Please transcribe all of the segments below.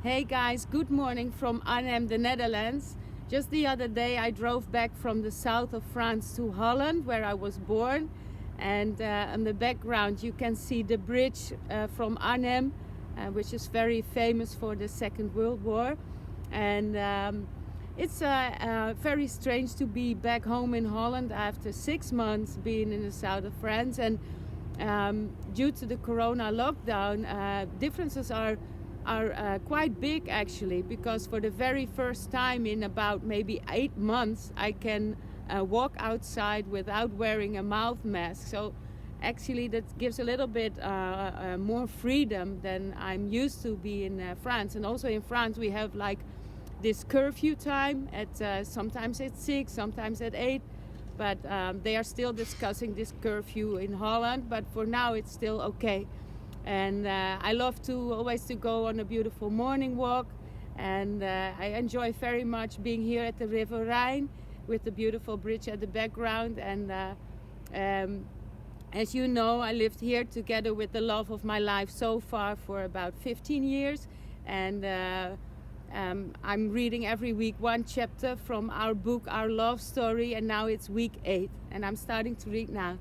Hey guys, good morning from Arnhem, the Netherlands. Just the other day I drove back from the south of France to Holland, where I was born. And in the background you can see the bridge from Arnhem, which is very famous for the Second World War. And it's very strange to be back home in Holland after 6 months being in the south of France. And due to the corona lockdown, differences are quite big actually, because for the very first time in about maybe 8 months I can walk outside without wearing a mouth mask. So actually that gives a little bit more freedom than I'm used to be in France. And also in France we have like this curfew time at sometimes at 6, sometimes at 8. But they are still discussing this curfew in Holland, but for now it's still okay. And I love to always to go on a beautiful morning walk, and I enjoy very much being here at the River Rhine with the beautiful bridge at the background. And as you know, I lived here together with the love of my life so far for about 15 years, and I'm reading every week one chapter from our book, Our Love Story, and now it's week 8 and I'm starting to read now.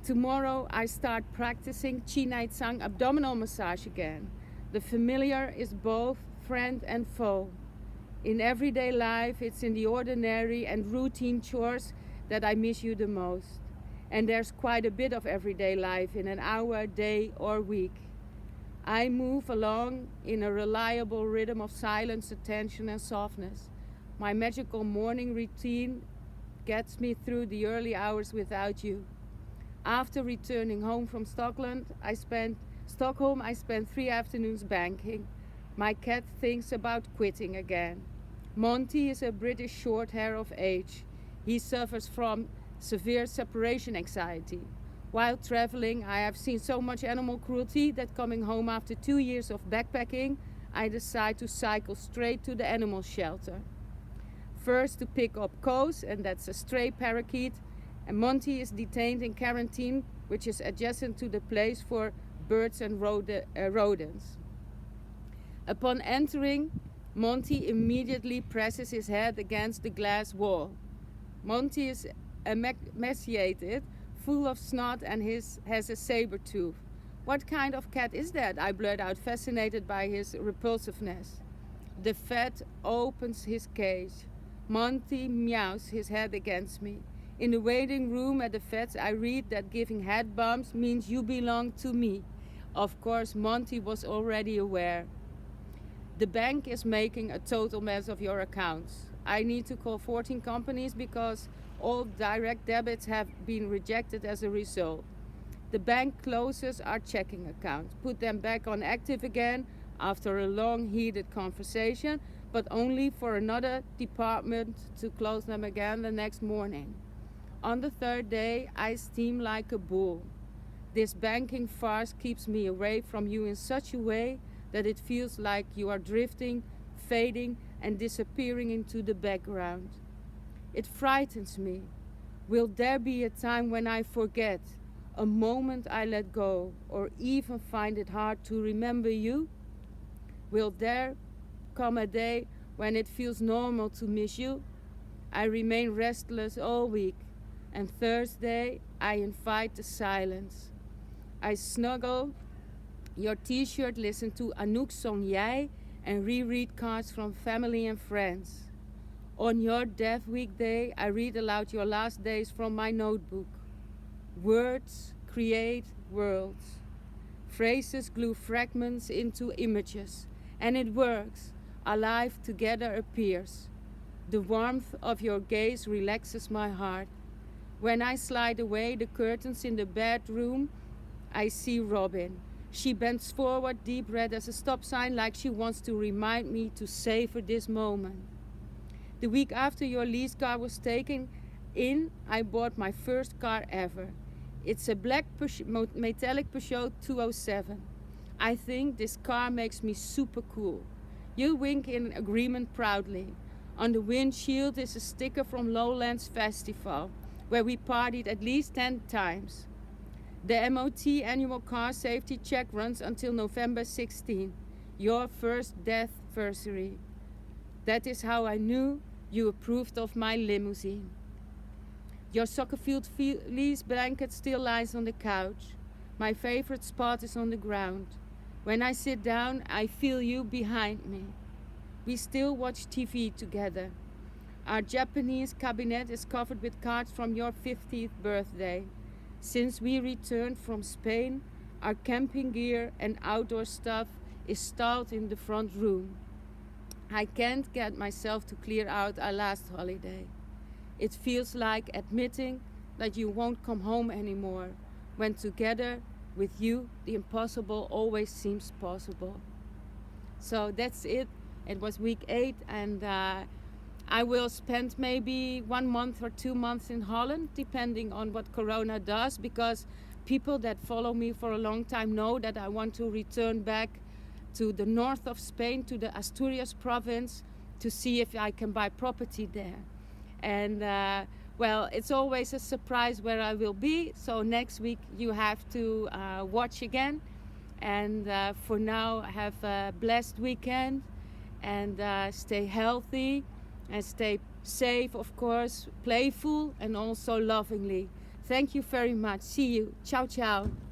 Tomorrow I start practicing Chinai Tsang abdominal massage again. The familiar is both friend and foe. In everyday life, it's in the ordinary and routine chores that I miss you the most. And there's quite a bit of everyday life in an hour, day or week. I move along in a reliable rhythm of silence, attention and softness. My magical morning routine gets me through the early hours without you. After returning home from Stockholm, I spent 3 afternoons banking. My cat thinks about quitting again. Monty is a British short hair of age. He suffers from severe separation anxiety. While traveling, I have seen so much animal cruelty that coming home after 2 years of backpacking, I decide to cycle straight to the animal shelter. First to pick up Koos, and that's a stray parakeet, and Monty is detained in quarantine, which is adjacent to the place for birds and rodents. Upon entering, Monty immediately presses his head against the glass wall. Monty is emaciated, full of snot, and has a saber tooth. What kind of cat is that? I blurt out, fascinated by his repulsiveness. The vet opens his cage. Monty meows his head against me. In the waiting room at the vet's, I read that giving head bumps means you belong to me. Of course, Monty was already aware. The bank is making a total mess of your accounts. I need to call 14 companies because all direct debits have been rejected as a result. The bank closes our checking accounts, put them back on active again after a long heated conversation, but only for another department to close them again the next morning. On the third day, I steam like a bull. This banking farce keeps me away from you in such a way that it feels like you are drifting, fading, and disappearing into the background. It frightens me. Will there be a time when I forget, a moment I let go, or even find it hard to remember you? Will there come a day when it feels normal to miss you? I remain restless all week, and Thursday I invite the silence. I snuggle your t-shirt, listen to Anouk's song Jij, and reread cards from family and friends. On your death weekday, I read aloud your last days from my notebook. Words create worlds. Phrases glue fragments into images, and it works. Our life together appears. The warmth of your gaze relaxes my heart. When I slide away the curtains in the bedroom, I see Robin. She bends forward, deep red as a stop sign, like she wants to remind me to savor this moment. The week after your lease car was taken in, I bought my first car ever. It's a black metallic Peugeot 207. I think this car makes me super cool. You wink in agreement proudly. On the windshield is a sticker from Lowlands Festival, where we partied at least 10 times. The MOT annual car safety check runs until November 16. your first death-versary. That is how I knew you approved of my limousine. Your soccer field fleece blanket still lies on the couch. My favorite spot is on the ground. When I sit down, I feel you behind me. We still watch TV together. Our Japanese cabinet is covered with cards from your 50th birthday. Since we returned from Spain, our camping gear and outdoor stuff is stalled in the front room. I can't get myself to clear out our last holiday. It feels like admitting that you won't come home anymore, when together with you the impossible always seems possible. So that's it. It was week 8, and I will spend maybe 1 month or 2 months in Holland, depending on what Corona does, because people that follow me for a long time know that I want to return back to the north of Spain, to the Asturias province, to see if I can buy property there. And well, it's always a surprise where I will be, so next week you have to watch again. And for now, have a blessed weekend, and stay healthy and stay safe, of course, playful and also lovingly. Thank you very much. See you. Ciao, ciao.